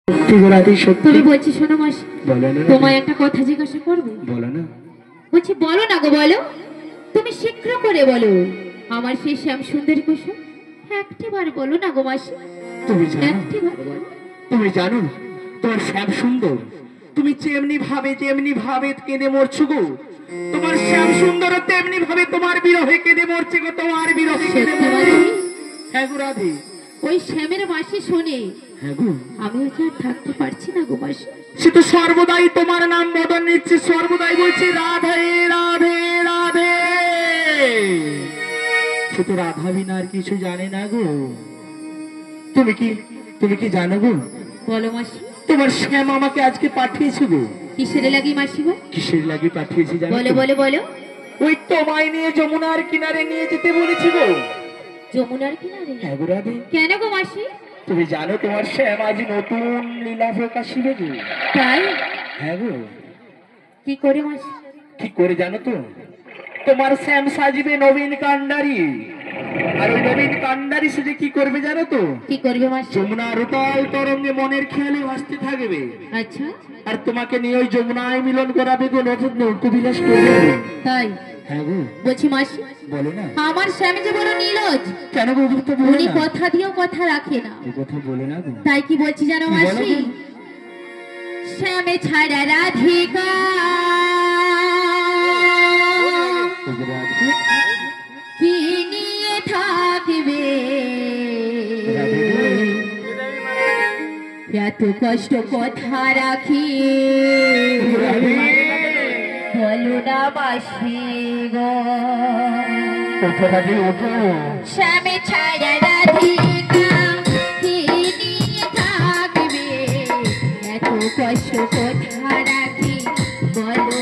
তুমি বলছি শোনো মাসি, তোমায় একটা কথা জিজ্ঞাসা করবো। বলো না। বলছি বলো না গো, বলো তুমি শীঘ্র করে বলো আমার সেই শ্যাম সুন্দরী কুসুম। একটিবার বলো না গো মাসি, একটিবার বলো। তুমি জানো তোমার শ্যাম সুন্দর, তুমি যেমনি ভাবে কেঁদে মরছো গো, তোমার শ্যাম সুন্দর তেমনি ভাবে তোমার বিরহে কেঁদে মরছে গো, তোমার বিরহে কেঁদে মরছে। হ্যাঁ গো রাধে, ওই শ্যামের মাসি শোনে হ্যাঁ গো আমি ওকে আর থাকতে পারছি না গো মাসি। সে তো সর্বদাই তোমার নাম বদল নিচ্ছে, সর্বদাই বলছে রাধে রাধে রাধে। সে তো রাধা বিনা আর কিছু জানে না গো। তুমি কি জানো গো? বলো মাসি। তোমার শ্যাম আমাকে আজকে পাঠিয়েছে গো। কিসের লাগি মাসি গো? কিসের লাগি পাঠিয়েছি জানো? বলো বলো বলো। ওই তোমায় নিয়ে যমুনার কিনারে নিয়ে যেতে বলেছি গো। যমুনার কিনারে? হ্যাঁ গো রাধে। কেন গো মাসি? তুমি জানো তোমার শ্যাম আজ নতুন লীলা প্রকাশিবে গো। তাই? হ্যাঁ গো। কি করে মাসি? কি করে জানো তো? তোমার শ্যাম সাজিবে নবীন কান্ডারি, আর ওই নবীন কান্ডারি সেজে কি করবে জানো তো? কি করবে মাসি? যমুনার উতাল তরঙ্গে মনের খেয়ালে ভাসতে থাকবে। আচ্ছা। আর তোমাকে নিয়ে ওই যমুনায় মিলন করাবে গো, নৌকবিলাস করবে। তাই? হ্যাঁ গো। বলছি মাসি, বলো না। আমার স্বামী যে বড় নীলজ। কেন গো? উনি কথা দিয়েও কথা রাখে না। এই কথা বলে না গো। তাই কি বলছি জানো মাসি? শ্যামে ছাড়া রাধিকা কি নিয়ে থাকবে, এত কষ্ট কথা রাখি বলো না মাসি গো। শ্যামে ছাড়া রাধিকা কি নিয়ে থাকবে, এত কষ্ট কথা রাখি বলো